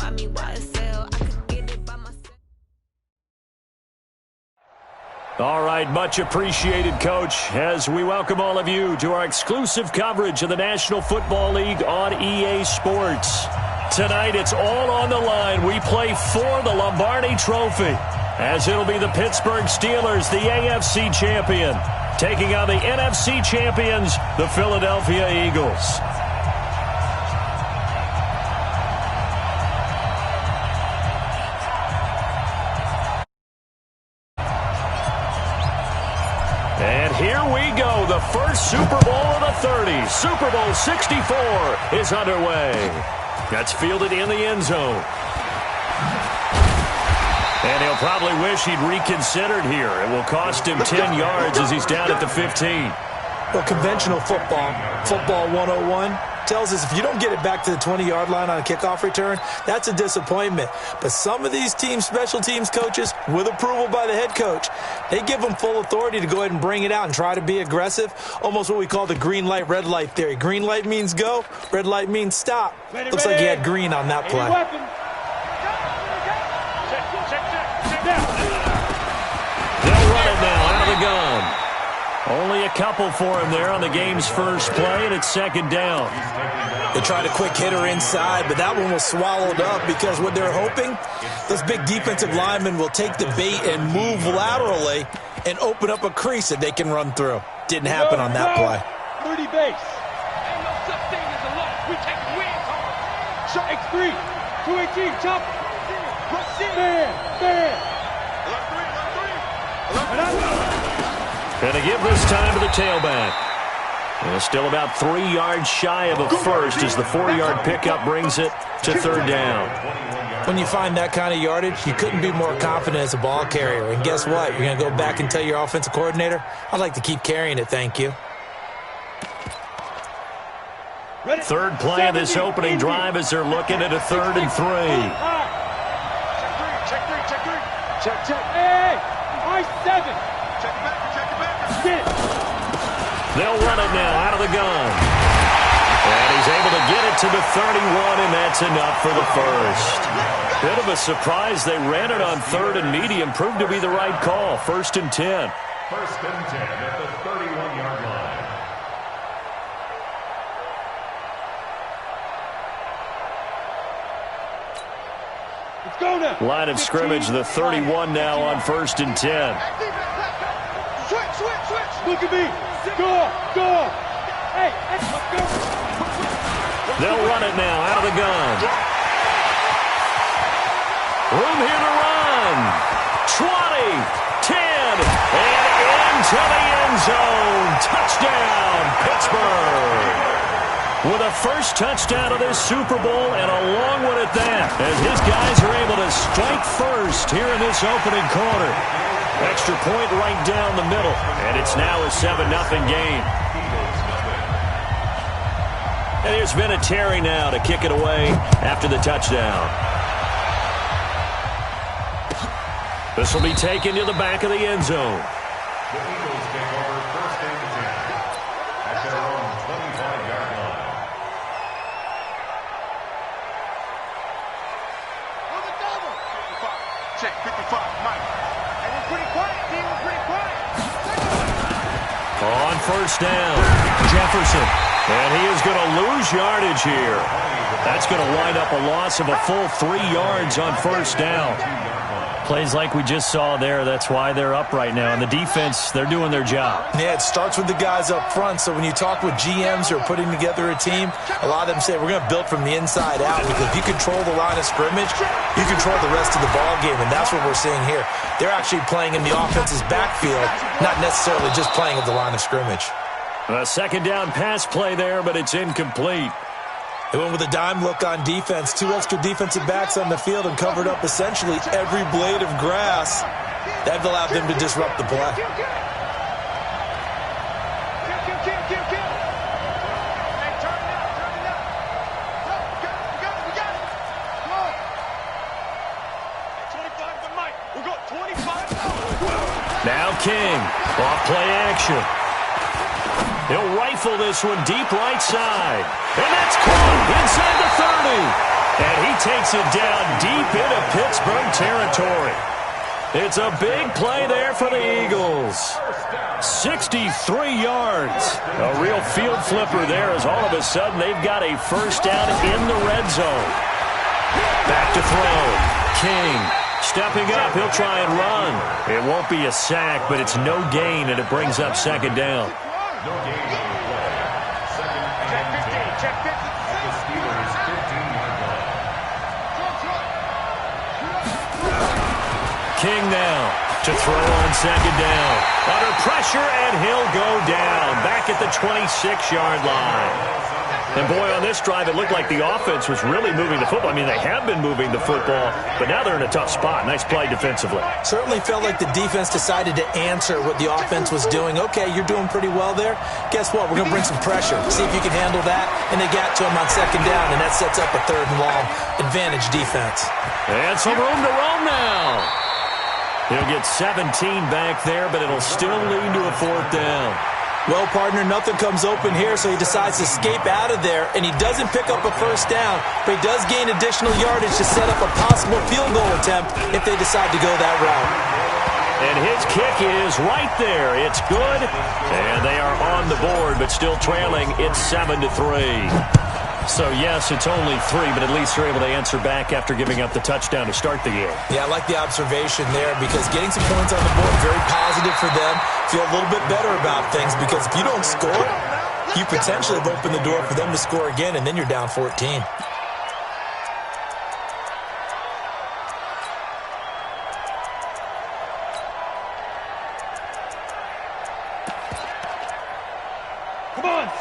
buy me YSL. I could get it by myself. All right, much appreciated, Coach, as we welcome all of you to our exclusive coverage of the National Football League on EA Sports. Tonight, it's all on the line. We play for the Lombardi Trophy, as it'll be the Pittsburgh Steelers, the AFC champion, taking on the NFC champions, the Philadelphia Eagles. And here we go. The first Super Bowl of the 30s. Super Bowl 64 is underway. That's fielded in the end zone. And he'll probably wish he'd reconsidered here. It will cost him 10 yards as he's down at the 15. Well, conventional football 101, tells us if you don't get it back to the 20-yard line on a kickoff return, that's a disappointment. But some of these special teams coaches, with approval by the head coach, they give them full authority to go ahead and bring it out and try to be aggressive, almost what we call the green light, red light theory. Green light means go, red light means stop. Looks like he had green on that play. They'll run it now out of the gun. Only a couple for him there on the game's first play, and it's second down. They tried a quick hitter inside, but that one was swallowed up because what they're hoping, those big defensive linemen will take the bait and move laterally and open up a crease that they can run through. Didn't happen on that play. 30 base. Ain't no such thing as a loss. We take wins hard. Shot X3. 218. Chop. Man. And to give this time to the tailback. And still about 3 yards shy of a first as the 4-yard pickup brings it to third down. When you find that kind of yardage, you couldn't be more confident as a ball carrier. And guess what? You're going to go back and tell your offensive coordinator, I'd like to keep carrying it, thank you. Third play of this opening drive as they're looking at a 3rd and 3. Check. Hey, I-7. Check it back. They'll run it now out of the gun. And he's able to get it to the 31, and that's enough for the first. Bit of a surprise. They ran it on 3rd and medium. Proved to be the right call. 1st and 10. 1st and 10 at the 31-yard line. Let's go now. Line of scrimmage, the 31 now on 1st and 10. Switch. Look at me. Go. Hey, let's go. They'll run it now out of the gun. Room here to run. 20, 10, and into the end zone. Touchdown, Pittsburgh. With a first touchdown of this Super Bowl and a long one at that, as his guys are able to strike first here in this opening quarter. Extra point right down the middle, and it's now a 7-0 game. And there's been a Terry now to kick it away after the touchdown. This will be taken to the back of the end zone. The Eagles take over 1st and 10 at their own 25-yard line. On the double. 55. Check 55. Mike. And we're pretty quiet, team. We're pretty quiet. On 1st down, Jefferson. And he is going to lose yardage here. That's going to wind up a loss of a full 3 yards on 1st down. Plays like we just saw there, that's why they're up right now. And the defense, they're doing their job. Yeah, it starts with the guys up front. So when you talk with GMs who are putting together a team, a lot of them say we're going to build from the inside out, because if you control the line of scrimmage, you control the rest of the ball game, and that's what we're seeing here. They're actually playing in the offense's backfield, not necessarily just playing at the line of scrimmage. A 2nd down pass play there, but it's incomplete. They went with a dime look on defense. 2 extra defensive backs on the field and covered up essentially every blade of grass. That allowed them to disrupt the play. Now King, off play action. He'll rifle this one deep right side. And that's caught inside the And he takes it down deep into Pittsburgh territory. It's a big play there for the Eagles. 63 yards. A real field flipper there as all of a sudden they've got a first down in the red zone. Back to throw. King stepping up. He'll try and run. It won't be a sack, but it's no gain, and it brings up second down. No gain on the play. Second and 10. Check 50. At the Steelers' 15-yard line. King now to throw on second down. Under pressure, and he'll go down. Back at the 26-yard line. And boy, on this drive, it looked like the offense was really moving the football. I mean, they have been moving the football, but now they're in a tough spot. Nice play defensively. Certainly felt like the defense decided to answer what the offense was doing. Okay, you're doing pretty well there. Guess what? We're going to bring some pressure. See if you can handle that. And they got to him on second down, and that sets up a third and long. Advantage defense. And some room to roam now. He'll get 17 back there, but it'll still lead to a fourth down. Well, partner, nothing comes open here, so he decides to escape out of there, and he doesn't pick up a first down, but he does gain additional yardage to set up a possible field goal attempt if they decide to go that route. And his kick is right there. It's good, and they are on the board, but still trailing. It's 7-3. So, yes, it's only 3, but at least they're able to answer back after giving up the touchdown to start the game. Yeah, I like the observation there because getting some points on the board, very positive for them. Feel a little bit better about things because if you don't score, you potentially have opened the door for them to score again, and then you're down 14.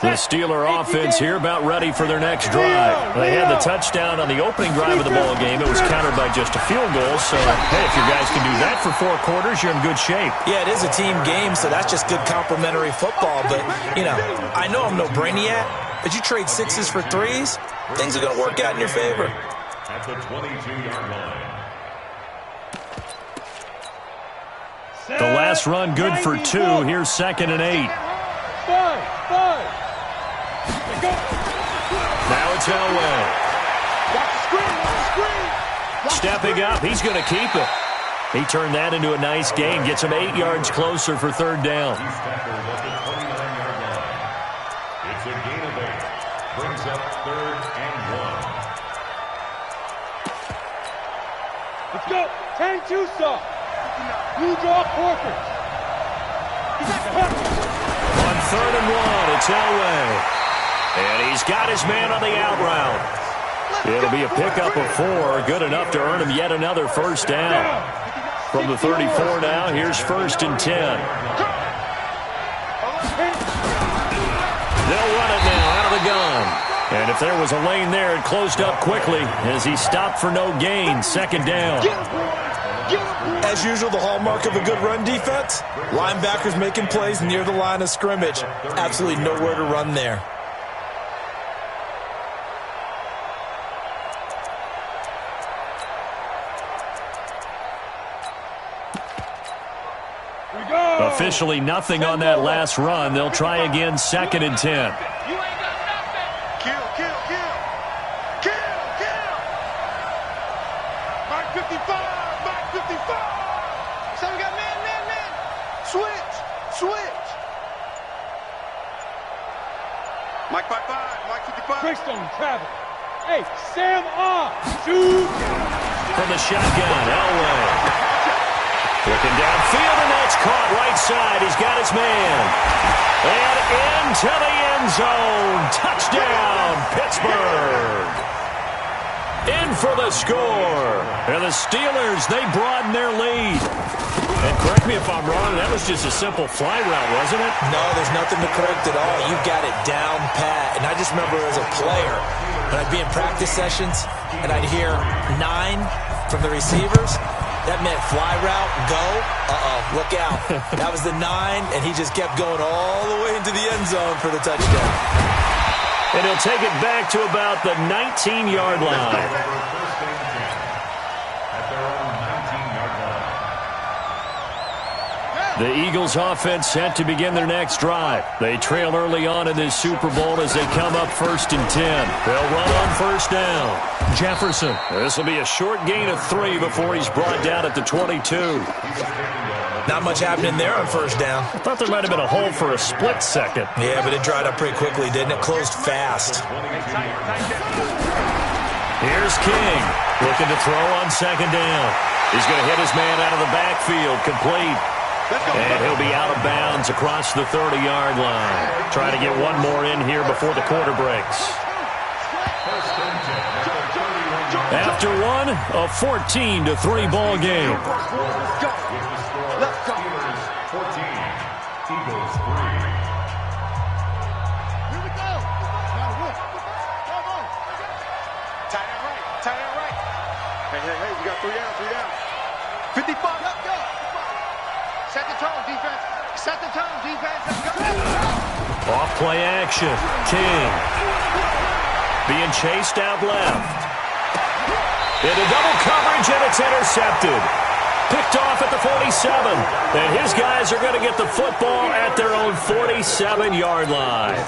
The Steeler offense here about ready for their next drive. They had the touchdown on the opening drive of the ball game. It was countered by just a field goal. So, hey, if you guys can do that for 4 quarters, you're in good shape. Yeah, it is a team game, so that's just good complimentary football. But, you know, I know I'm no brainiac, but you trade 6s for 3s, things are going to work out in your favor. At the 22-yard line. The last run good for 2. Here's 2nd and 8. Five. Now it's Elway. Stepping up, he's going to keep it. He turned that into a nice gain, gets him 8 yards closer for third down. He's tackled at the 29-yard line. It's a gain of 8. Brings up 3rd and 1. Let's go. 10-2 stop. You draw forfeit. On 3rd and 1, it's Elway. And he's got his man on the out route. It'll be a pickup of 4, good enough to earn him yet another first down. From the 34 now, here's 1st and 10. They'll run it now out of the gun. And if there was a lane there, it closed up quickly as he stopped for no gain. 2nd down. As usual, the hallmark of a good run defense, linebackers making plays near the line of scrimmage. Absolutely nowhere to run there. Officially nothing on that last run. They'll try again, 2nd and 10. You ain't got nothing. Kill. Mark 55. So we got man. Switch. Mike 55, Mike 55. Greystone, travel. Hey, Sam off. Shoot. From the shotgun, Elway. Looking downfield, and that's caught right side. He's got his man. And into the end zone. Touchdown, Pittsburgh. In for the score. And the Steelers, they broaden their lead. And correct me if I'm wrong, that was just a simple fly route, wasn't it? No, there's nothing to correct at all. You got it down pat. And I just remember as a player, when I'd be in practice sessions, and I'd hear 9 from the receivers, that meant fly route, go, look out. That was the 9, and he just kept going all the way into the end zone for the touchdown. And he'll take it back to about the 19-yard line. First and 10. At their own 19-yard line. The Eagles offense set to begin their next drive. They trail early on in this Super Bowl as they come up 1st and 10. They'll run on 1st down. Jefferson. This will be a short gain of 3 before he's brought down at the 22. Not much happening there on 1st down. I thought there might have been a hole for a split second. Yeah, but it dried up pretty quickly, didn't it? Closed fast. Here's King, looking to throw on 2nd down. He's going to hit his man out of the backfield, complete. And he'll be out of bounds across the 30-yard line. Trying to get one more in here before the quarter breaks. After one, a 14-3 ball game. Let's go. 14, Eagles 3. Here we go. Come on. Tight end right. Hey, we got 3 down. 55, let's go. Set the tone, defense. Let's go. Off play action. King. Being chased out left. Into double coverage, and it's intercepted. Picked off at the 47. And his guys are going to get the football at their own 47-yard line.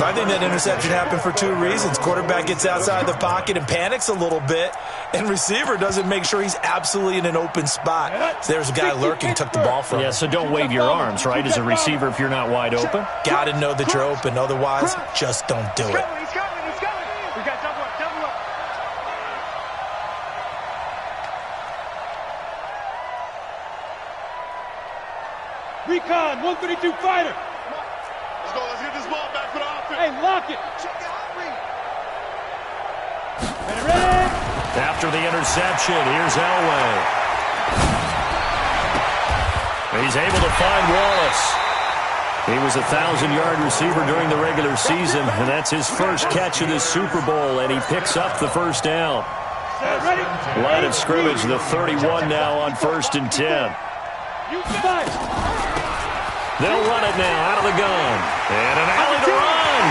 I think that interception happened for 2 reasons. Quarterback gets outside the pocket and panics a little bit, and receiver doesn't make sure he's absolutely in an open spot. So there's a guy lurking, took the ball from him. Yeah, so don't wave your arms, right, as a receiver if you're not wide open. Got to know that you're open. Otherwise, just don't do it. He's coming. We got double up. Recon, 132 fighter. Let's go. Let's get this ball back for the offense. Hey, lock it. Ready. After the interception, here's Elway. He's able to find Wallace. He was a 1,000-yard receiver during the regular season, and that's his first catch of this Super Bowl, and he picks up the 1st down. Line of scrimmage, the 31 now on 1st and 10. They'll run it now out of the gun. And an alley to run.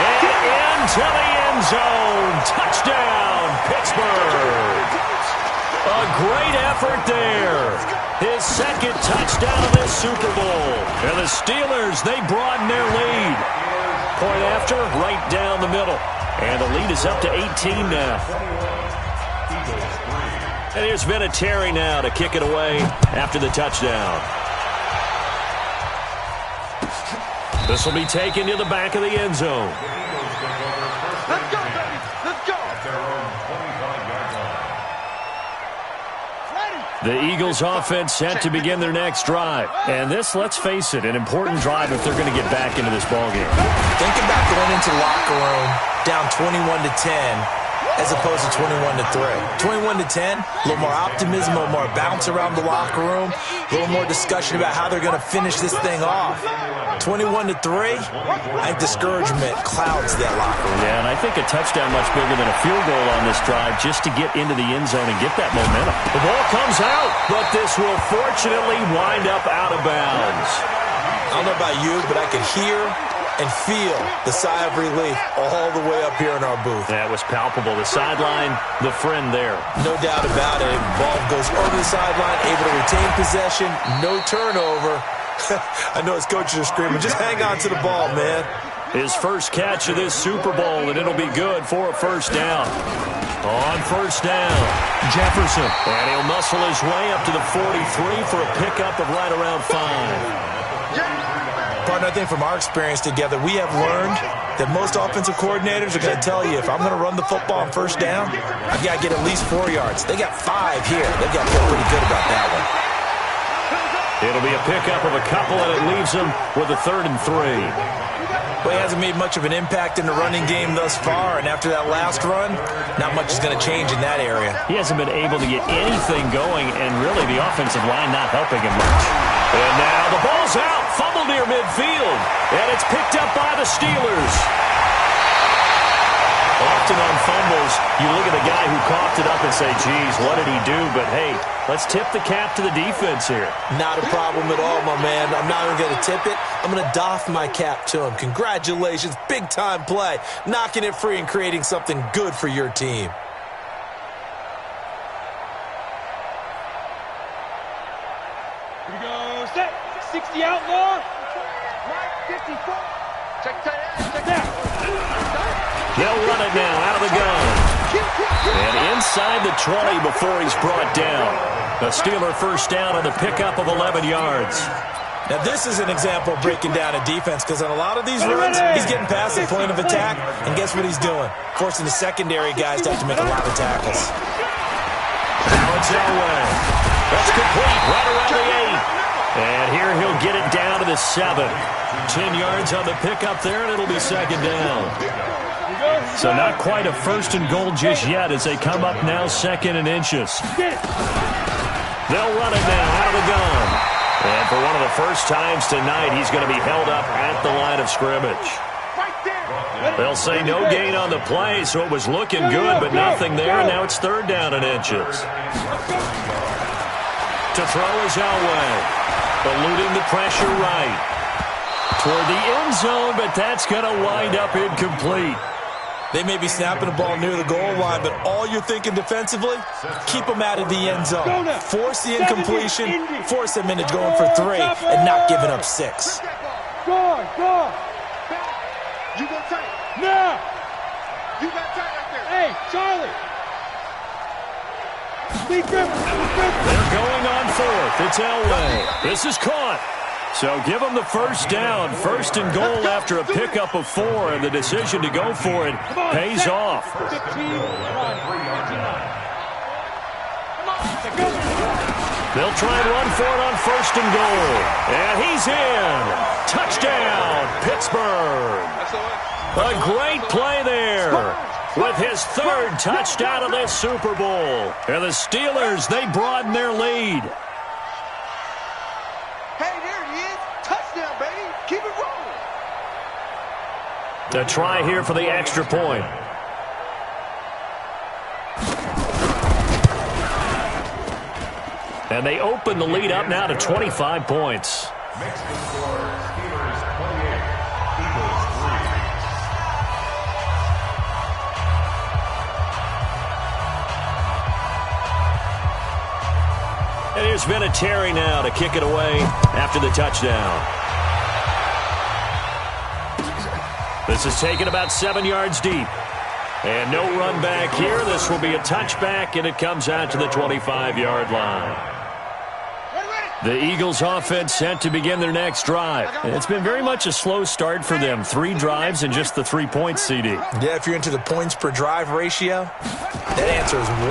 And into the end zone. Touchdown, Pittsburgh. A great effort there. His 2nd touchdown of this Super Bowl. And the Steelers, they broaden their lead. Point after, right down the middle. And the lead is up to 18 now. And here's Vinatieri now to kick it away after the touchdown. This will be taken to the back of the end zone. Let's go, baby. Let's go. The Eagles offense set to begin their next drive. And this, let's face it, an important drive if they're going to get back into this ballgame. Think about going into the locker room down 21-10 as opposed to 21-3. 21-10, a little more optimism, a little more bounce around the locker room, a little more discussion about how they're going to finish this thing off. 21-3, I think discouragement clouds that locker room. Yeah, and I think a touchdown much bigger than a field goal on this drive just to get into the end zone and get that momentum. The ball comes out, but this will fortunately wind up out of bounds. I don't know about you, but I could hear and feel the sigh of relief all the way up here in our booth. That was palpable. The sideline, the friend there. No doubt about it. Ball goes over the sideline, able to retain possession, no turnover. I know his coaches are screaming, just hang on to the ball, man. His first catch of this Super Bowl, and it'll be good for a 1st down. On 1st down, Jefferson. And he'll muscle his way up to the 43 for a pickup of right around 5. Partner, I think from our experience together, we have learned that most offensive coordinators are going to tell you, if I'm going to run the football on 1st down, I've got to get at least 4 yards. They got 5 here. They've got to feel pretty good about that one. It'll be a pickup of a couple, and it leaves them with a 3rd and 3. Well, he hasn't made much of an impact in the running game thus far, and after that last run, not much is going to change in that area. He hasn't been able to get anything going, and really the offensive line not helping him much. And now the ball's out, fumbled near midfield, and it's picked up by the Steelers. Often on fumbles, you look at the guy who coughed it up and say, geez, what did he do? But, hey, let's tip the cap to the defense here. Not a problem at all, my man. I'm not even going to tip it. I'm going to doff my cap to him. Congratulations, big-time play. Knocking it free and creating something good for your team. Here we go. Set. 60 outlaw. Right, 54. Check that. They'll run it now out of the gun. And inside the 20 before he's brought down. A Steeler first down on the pickup of 11 yards. Now, this is an example of breaking down a defense because on a lot of these runs, he's getting past the point of attack, and guess what he's doing? Forcing the secondary guys to have to make a lot of tackles. Now it's Elway. That's complete right around the 8. And here he'll get it down to the 7. 10 yards on the pickup there, and it'll be second down. So not quite a first and goal just yet as they come up now second and inches. They'll run it now out of the gun. And for one of the first times tonight, he's going to be held up at the line of scrimmage. They'll say no gain on the play, so it was looking good, but nothing there. Now it's third down and inches. To throw is Elway. Eluding the pressure right. Toward the end zone, but that's going to wind up incomplete. They may be snapping the ball near the goal line, but all you're thinking defensively, keep them out of the end zone. Force the incompletion, force them into going for 3, and not giving up 6. Go. You go tight. Now. You got tight right there. Hey, Charlie. They're going on fourth. It's Elway. This is caught. So give them the first down. First and goal after a pickup of 4, and the decision to go for it pays off. They'll try and run for it on first and goal. And he's in. Touchdown, Pittsburgh. A great play there with his 3rd touchdown of this Super Bowl. And the Steelers, they broaden their lead. Hey, there he is. Touchdown, baby. Keep it rolling. The try here for the extra point. And they open the lead up now to 25 points. Makes the score Steelers 28, Eagles 3. And here's Vinatieri now to kick it away after the touchdown. This is taken about 7 yards deep. And no run back here. This will be a touchback, and it comes out to the 25-yard line. The Eagles offense set to begin their next drive. It's been very much a slow start for them. 3 drives and just the 3 points, CD. Yeah, if you're into the points per drive ratio, that answer is 1.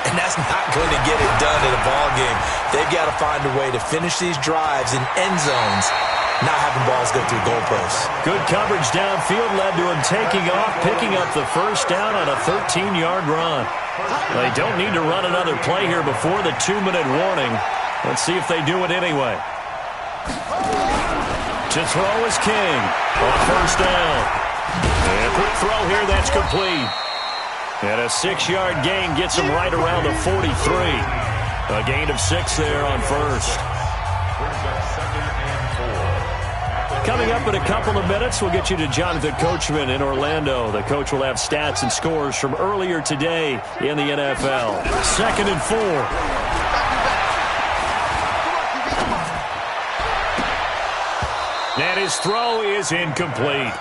And that's not going to get it done in a ball game. They've got to find a way to finish these drives in end zones, not having balls go through goalposts. Good coverage downfield led to him taking off, picking up the first down on a 13-yard run. They don't need to run another play here before the 2-minute warning. Let's see if they do it anyway. To throw is King on first down. And quick throw here, that's complete. And a 6-yard gain gets him right around the 43. A gain of 6 there on first. Coming up in a couple of minutes, we'll get you to Jonathan Coachman in Orlando. The coach will have stats and scores from earlier today in the NFL. 2nd and 4. And his throw is incomplete.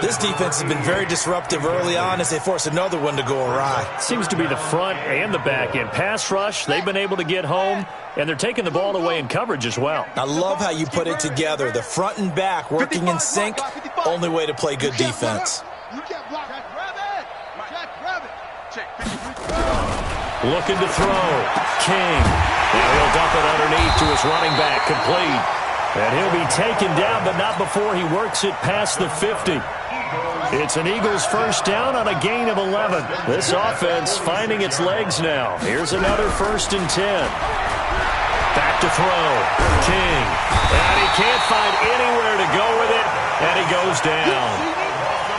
This defense has been very disruptive early on as they force another one to go awry. Seems to be the front and the back end. Pass rush, they've been able to get home, and they're taking the ball away in coverage as well. I love how you put it together. The front and back working in sync, only way to play good defense. Looking to throw. King. Now he'll dump it underneath to his running back, complete. And he'll be taken down, but not before he works it past the 50. It's an Eagles first down on a gain of 11. This offense finding its legs now. Here's another 1st and 10. Back to throw. King. And he can't find anywhere to go with it, and he goes down.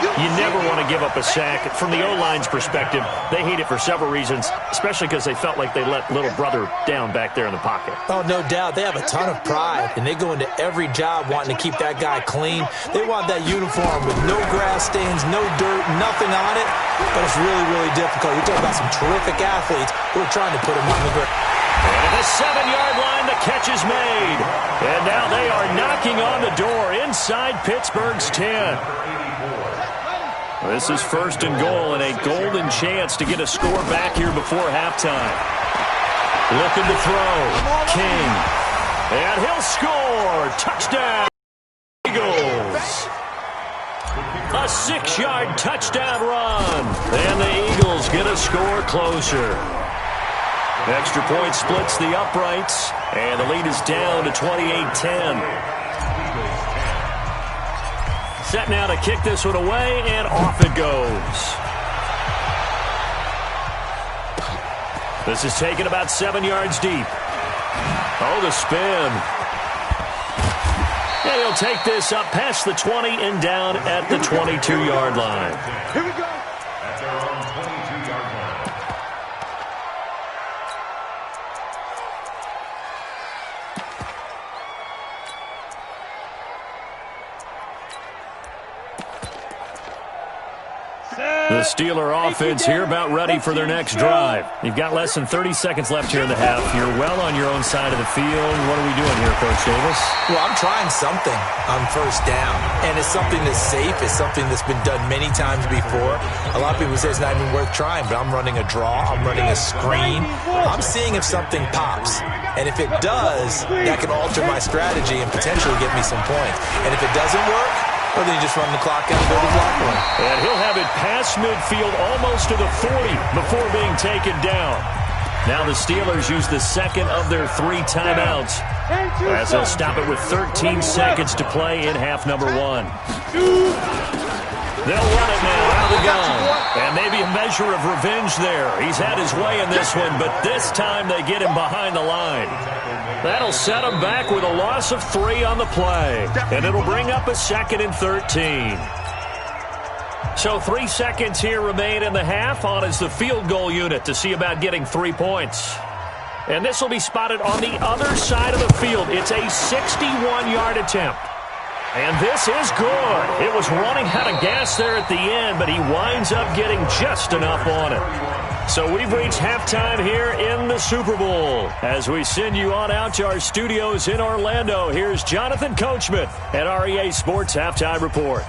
You never want to give up a sack. From the O-line's perspective, they hate it for several reasons, especially because they felt like they let little brother down back there in the pocket. Oh, no doubt. They have a ton of pride, and they go into every job wanting to keep that guy clean. They want that uniform with no grass stains, no dirt, nothing on it, but it's really, really difficult. You're talking about some terrific athletes who are trying to put him on the ground. And at the 7-yard line, the catch is made. And now they are knocking on the door inside Pittsburgh's 10. This is 1st and goal and a golden chance to get a score back here before halftime. Looking to throw. King. And he'll score. Touchdown, Eagles. A 6-yard touchdown run. And the Eagles get a score closer. Extra point splits the uprights. And the lead is down to 28-10. Set now to kick this one away, and off it goes. This is taken about 7 yards deep. Oh, the spin. And he'll take this up past the 20 and down at the 22-yard line. Here we go. At their own 22-yard line. The Steeler offense here about ready for their next drive. You've got less than 30 seconds left here in the half. You're well on your own side of the field. What are we doing here, Coach Davis? Well, I'm trying something on 1st down, and it's something that's safe. It's something that's been done many times before. A lot of people say it's not even worth trying, but I'm running a draw. I'm running a screen. I'm seeing if something pops, and if it does, that can alter my strategy and potentially get me some points. And if it doesn't work, well, then you just run the clock out and go to the locker room. And he'll have it past midfield almost to the 40 before being taken down. Now the Steelers use the second of their 3 timeouts as they'll stop it with 13 seconds to play in half number 1. They'll run it now out of the gun. And maybe a measure of revenge there. He's had his way in this one, but this time they get him behind the line. That'll set him back with a loss of 3 on the play. And it'll bring up a 2nd and 13. So 3 seconds here remain in the half. On is the field goal unit to see about getting 3 points. And this will be spotted on the other side of the field. It's a 61-yard attempt. And this is good. It was running out of gas there at the end, but he winds up getting just enough on it. So we've reached halftime here in the Super Bowl. As we send you on out to our studios in Orlando, here's Jonathan Coachman at REA Sports Halftime Report.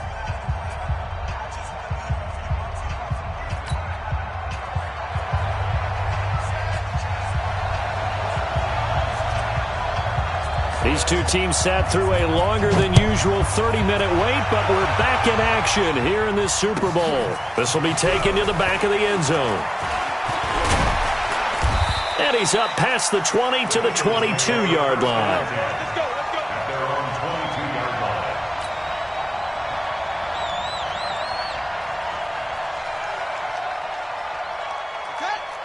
These two teams sat through a longer than usual 30-minute wait, but we're back in action here in this Super Bowl. This will be taken to the back of the end zone. And he's up past the 20 to the 22-yard line. At their own 22-yard line.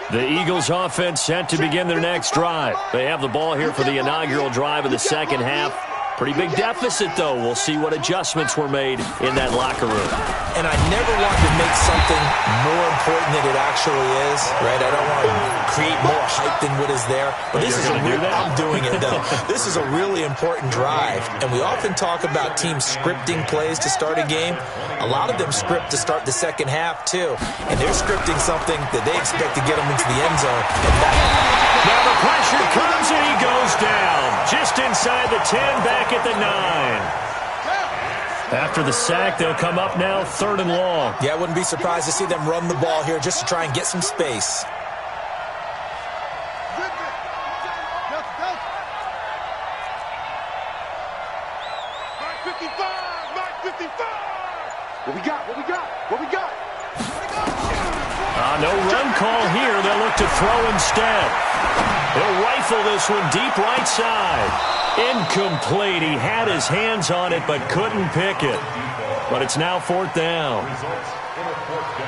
The Eagles offense set to begin their next drive. They have the ball here for the inaugural drive of the second half. Pretty big deficit, though. We'll see what adjustments were made in that locker room. And I never want to make something more important than it actually is, right? I don't want to create more hype than what is there. But this is I'm doing it, though. This is a really important drive. And we often talk about teams scripting plays to start a game. A lot of them script to start the second half, too. And they're scripting something that they expect to get them into the end zone and back. Now the pressure comes and he goes down. Just inside the 10, back at the 9. After the sack, they'll come up now 3rd and long. Yeah, I wouldn't be surprised to see them run the ball here just to try and get some space. No run call here. They'll look to throw instead. He'll rifle this one deep right side. Incomplete. He had his hands on it but couldn't pick it. But it's now 4th down.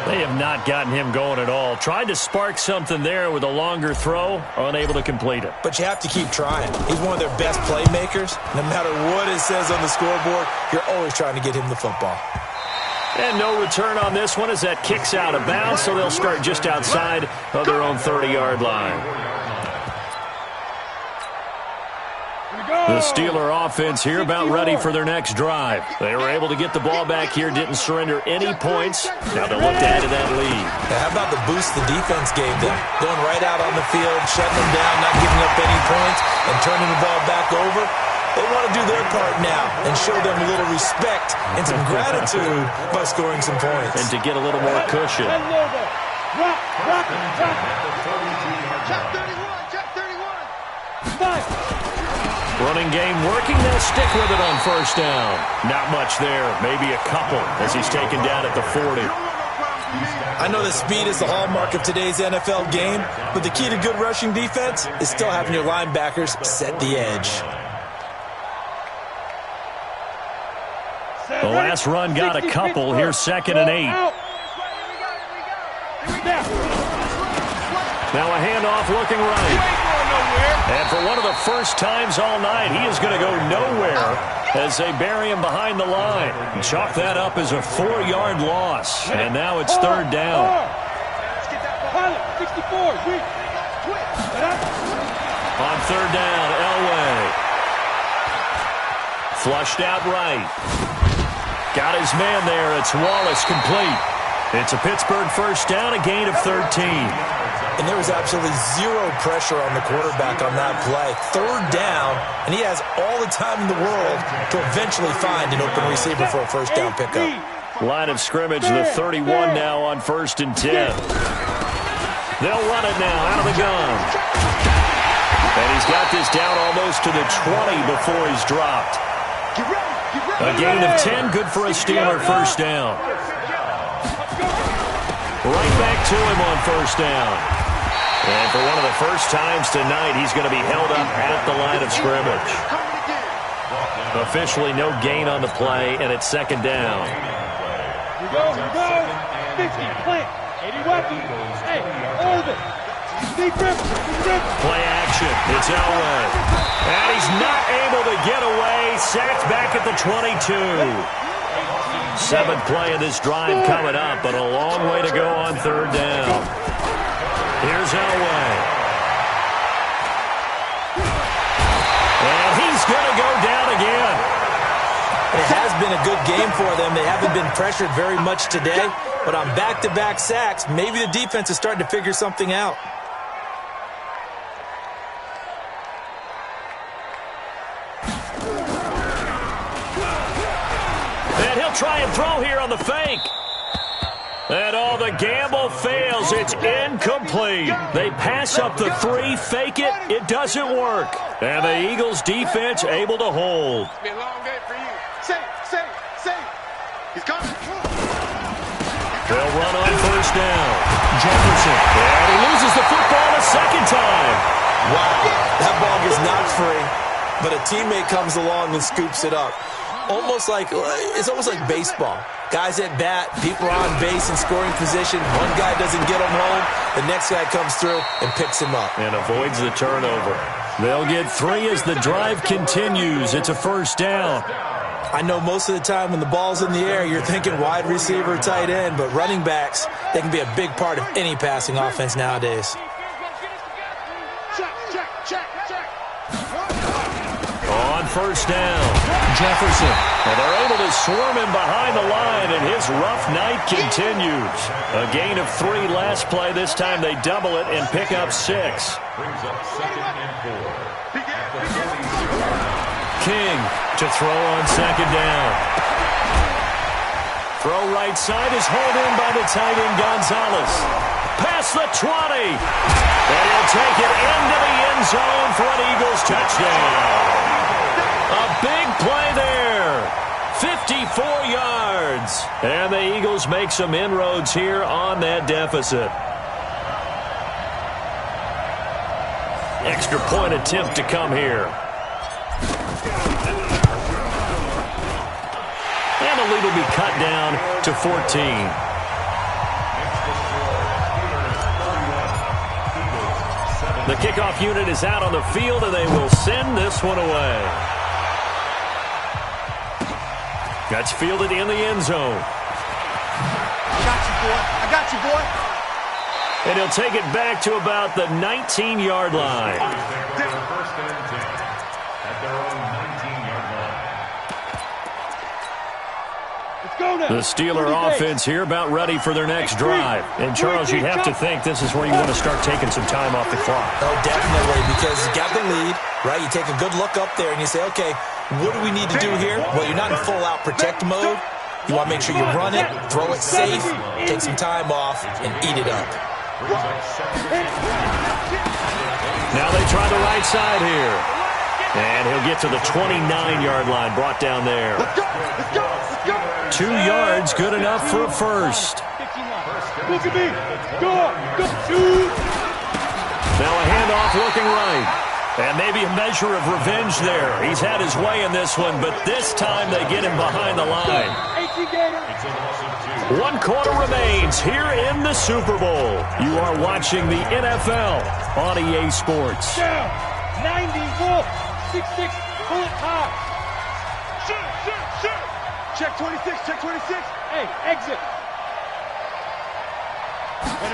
They have not gotten him going at all. Tried to spark something there with a longer throw, unable to complete it. But you have to keep trying. He's one of their best playmakers. No matter what it says on the scoreboard, you're always trying to get him the football. And no return on this one as that kicks out of bounds, so they'll start just outside of their own 30-yard line. The Steeler offense here about ready for their next drive. They were able to get the ball back here, didn't surrender any points. Now they'll look to add to that lead. Now, how about the boost the defense gave them? Going right out on the field, shutting them down, not giving up any points, and turning the ball back over. They want to do their part now and show them a little respect and some gratitude by scoring some points. And to get a little more cushion. Check 31, check 31. Running game working. They'll stick with it on first down. Not much there. Maybe a couple as he's taken down at the 40. I know that speed is the hallmark of today's NFL game, but the key to good rushing defense is still having your linebackers set the edge. The last run got a couple. Here's 2nd and 8. Now a handoff looking right. And for one of the first times all night, he is going to go nowhere as they bury him behind the line. Chalk that up as a 4-yard loss. And now it's 3rd down. On 3rd down, Elway. Flushed out right. Got his man there. It's Wallace complete. It's a Pittsburgh first down, a gain of 13. And there was absolutely zero pressure on the quarterback on that play. 3rd down, and he has all the time in the world to eventually find an open receiver for a first down pickup. Line of scrimmage, the 31 now on 1st and 10. They'll run it now out of the gun. And he's got this down almost to the 20 before he's dropped. A gain of 10, good for a Steeler first down. Right back to him on first down. And for one of the first times tonight, he's going to be held up at the line of scrimmage. Officially no gain on the play, and it's 2nd down. Here we go. 50, plant. 80 weapons. Hey, all of it. Play action. It's Elway. And he's not able to get away. Sacked back at the 22. 7th play of this drive coming up, but a long way to go on 3rd down. Here's Elway. And he's going to go down again. It has been a good game for them. They haven't been pressured very much today, but on back-to-back sacks, maybe the defense is starting to figure something out. And he'll try and throw here on the fake. And the gamble fails. It's incomplete. They pass up the 3, fake it. It doesn't work. And the Eagles defense able to hold. It's been a long day for you. Safe. He's coming. They'll run on first down. Jefferson. And he loses the football a 2nd time. Wow, that ball gets knocked free, but a teammate comes along and scoops it up. It's almost like baseball. Guys at bat, people are on base in scoring position. One guy doesn't get him home. The next guy comes through and picks him up. And avoids the turnover. They'll get 3 as the drive continues. It's a first down. I know most of the time when the ball's in the air, you're thinking wide receiver, tight end, but running backs, they can be a big part of any passing offense nowadays. Check. On first down, Jefferson. And they're able to swarm him behind the line, and his rough night continues. A gain of 3 last play. This time they double it and pick up 6. Brings up 2nd and 4. King to throw on 2nd down. Throw right side is hauled in by the tight end Gonzalez. Past the 20. And he'll take it into the end zone for an Eagles touchdown. A big play there. 54 yards. And the Eagles make some inroads here on that deficit. Extra point attempt to come here. And the lead will be cut down to 14. The kickoff unit is out on the field, and they will send this one away. That's fielded in the end zone. I got you, boy. And he'll take it back to about the 19-yard line. their own 19-yard line. The Steeler offense here about ready for their next drive. And, Charles, you'd have to think this is where you want to start taking some time off the clock. Oh, definitely, because you got the lead, right? You take a good look up there and you say, okay, what do we need to do here? Well, you're not in full-out protect mode. You want to make sure you run it, throw it safe, take some time off, and eat it up. Now they try the right side here. And he'll get to the 29-yard line, brought down there. 2 yards, good enough for a first. Look at me. Go. Now a handoff looking right. And maybe a measure of revenge there. He's had his way in this one, but this time they get him behind the line. 1 quarter remains here in the Super Bowl. You are watching the NFL on EA Sports. Down. 90 wolf. 6-6 bullet time. Shoot. Check 26. Hey, exit.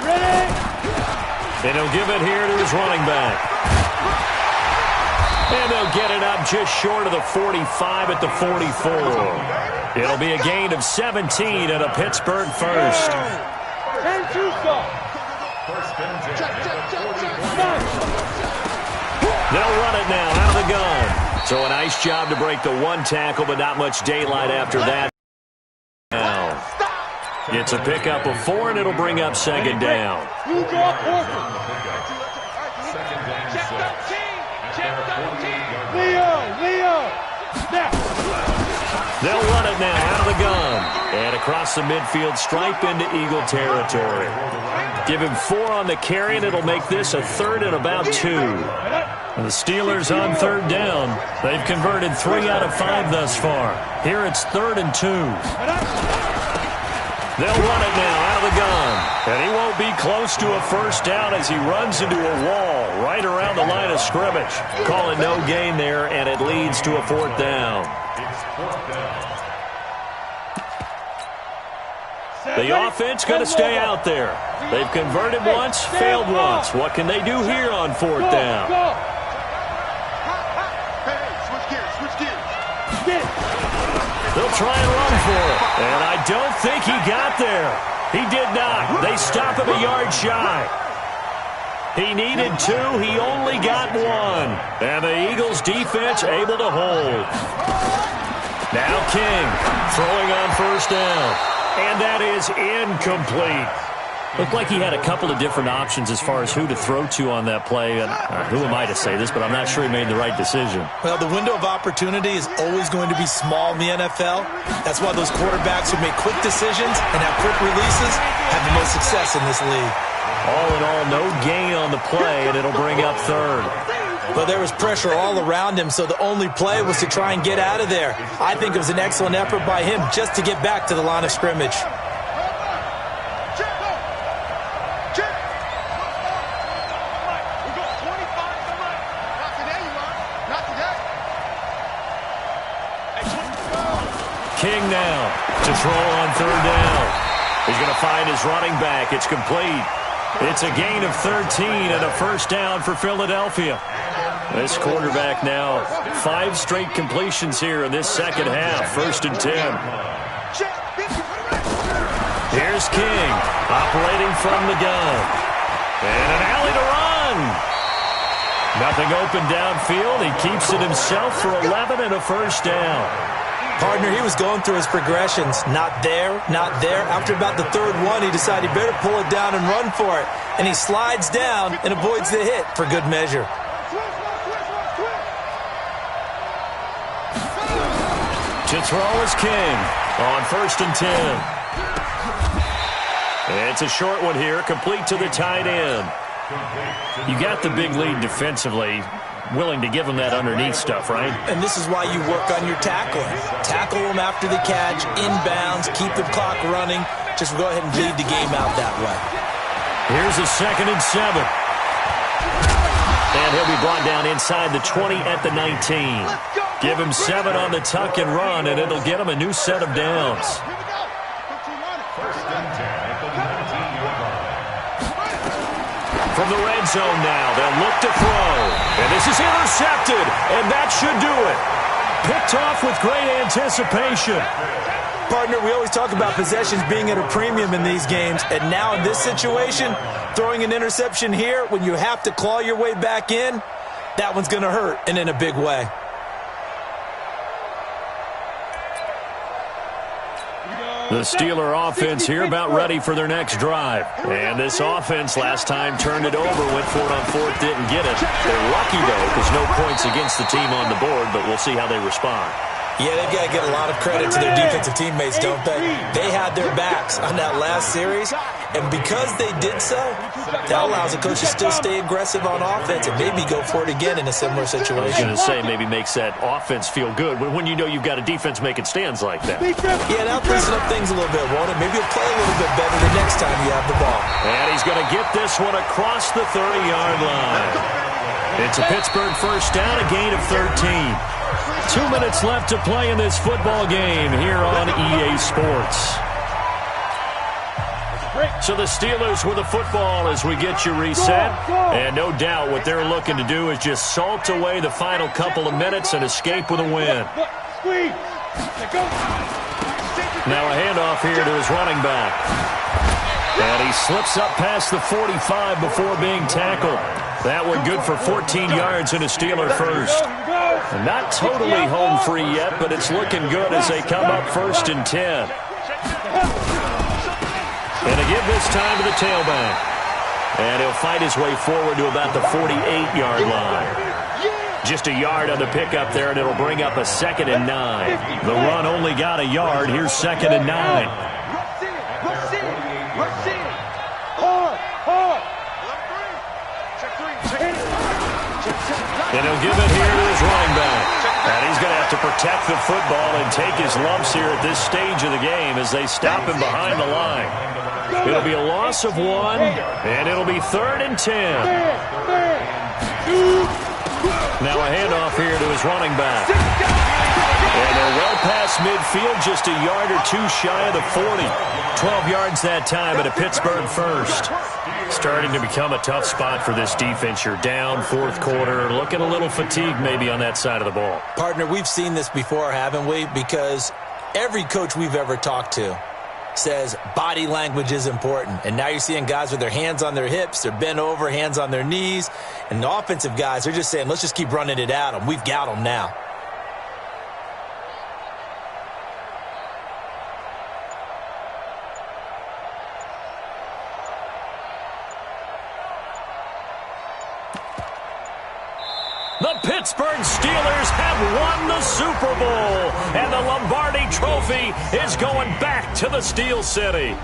Ready? And he'll give it here to his running back. And they'll get it up just short of the 45 at the 44. It'll be a gain of 17 and a Pittsburgh first. 10-2 stop. They'll run it now out of the gun. So a nice job to break the 1 tackle, but not much daylight after that. Now, it's a pickup of 4, and it'll bring up second down. Blue draw corner. Leo. Snap. They'll run it now out of the gun. And across the midfield stripe into Eagle territory. Give him 4 on the carry, and it'll make this a 3rd and about 2. The Steelers on 3rd down. They've converted 3 out of 5 thus far. Here it's 3rd and 2. They'll run it now out of the gun. And he won't be close to a first down as he runs into a wall right around the line of scrimmage. Calling no gain there, and it leads to a 4th down. The offense going to stay out there. They've converted once, failed once. What can they do here on 4th down? Switch gears. They'll try and run for it. And I don't think he got there. He did not. They stop him a yard shy. He needed 2. He only got 1. And the Eagles defense able to hold. Now King throwing on first down. And that is incomplete. Looked like he had a couple of different options as far as who to throw to on that play. And who am I to say this, but I'm not sure he made the right decision. Well, the window of opportunity is always going to be small in the NFL. That's why those quarterbacks who make quick decisions and have quick releases have the most success in this league. All in all, no gain on the play, and it'll bring up 3rd. But there was pressure all around him, so the only play was to try and get out of there. I think it was an excellent effort by him just to get back to the line of scrimmage. King now to throw on 3rd down. He's going to find his running back. It's complete. It's a gain of 13 and a first down for Philadelphia. This quarterback now 5 straight completions here in this second half. 1st and 10. Here's King operating from the gun. And an alley to run. Nothing open downfield. He keeps it himself for 11 and a first down. Partner, he was going through his progressions. Not there. After about the 3rd one, he decided he better pull it down and run for it. And he slides down and avoids the hit for good measure. To throw is King on 1st and 10. It's a short one here, complete to the tight end. You got the big lead defensively. Willing to give him that underneath stuff, right? And this is why you work on your tackling. Tackle them after the catch, inbounds, keep the clock running. Just go ahead and lead the game out that way. Here's a 2nd and 7. And he'll be brought down inside the 20 at the 19. Give him 7 on the tuck and run, and it'll get him a new set of downs. from the red zone now. They'll look to throw. And this is intercepted, and that should do it. Picked off with great anticipation. Partner, we always talk about possessions being at a premium in these games, and now in this situation, throwing an interception here when you have to claw your way back in, that one's going to hurt, and in a big way. The Steeler offense here about ready for their next drive. And this offense last time turned it over, went for it on fourth, didn't get it. They're lucky, though, because no points against the team on the board, but we'll see how they respond. Yeah, they've got to get a lot of credit to their defensive teammates, don't they? They had their backs on that last series, and because they did so, that allows the coach to still stay aggressive on offense and maybe go for it again in a similar situation. I was going to say, maybe makes that offense feel good when you know you've got a defense making stands like that. Yeah, that'll loosen up things a little bit, won't it? Maybe you'll play a little bit better the next time you have the ball. And he's going to get this one across the 30-yard line. It's a Pittsburgh first down, a gain of 13. 2 minutes left to play in this football game here on EA Sports. So the Steelers with the football as we get you reset. And no doubt what they're looking to do is just salt away the final couple of minutes and escape with a win. Now a handoff here to his running back. And he slips up past the 45 before being tackled. That one good for 14 yards and a Steeler first. And not totally home free yet, but it's looking good as they come up 1st and 10. And to give this time to the tailback. And he'll fight his way forward to about the 48-yard line. Just a yard on the pickup there, and it'll bring up a 2nd and 9. The run only got a yard. Here's 2nd and 9. And he'll give it here to his running back. And he's going to have to protect the football and take his lumps here at this stage of the game as they stop him behind the line. It'll be a loss of 1, and it'll be 3rd and 10. Now a handoff here to his running back. And they're well past midfield, just a yard or two shy of the 40. 12 yards that time at a Pittsburgh first. Starting to become a tough spot for this defense. You're down 4th quarter, looking a little fatigued maybe on that side of the ball. Partner, we've seen this before, haven't we? Because every coach we've ever talked to says body language is important. And now you're seeing guys with their hands on their hips, they're bent over, hands on their knees. And the offensive guys, they're just saying, let's just keep running it at them. We've got them now. The Pittsburgh Steelers have won the Super Bowl, and the Lombardi Trophy is going back to the Steel City.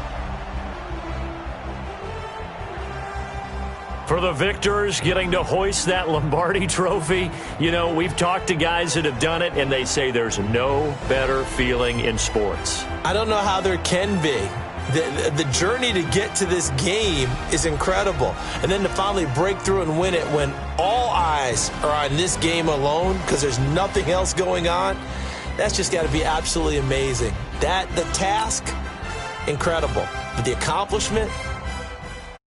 For the victors getting to hoist that Lombardi Trophy, you know, we've talked to guys that have done it, and they say there's no better feeling in sports. I don't know how there can be. The journey to get to this game is incredible. And then to finally break through and win it when all eyes are on this game alone because there's nothing else going on, that's just got to be absolutely amazing. The task, incredible. But the accomplishment,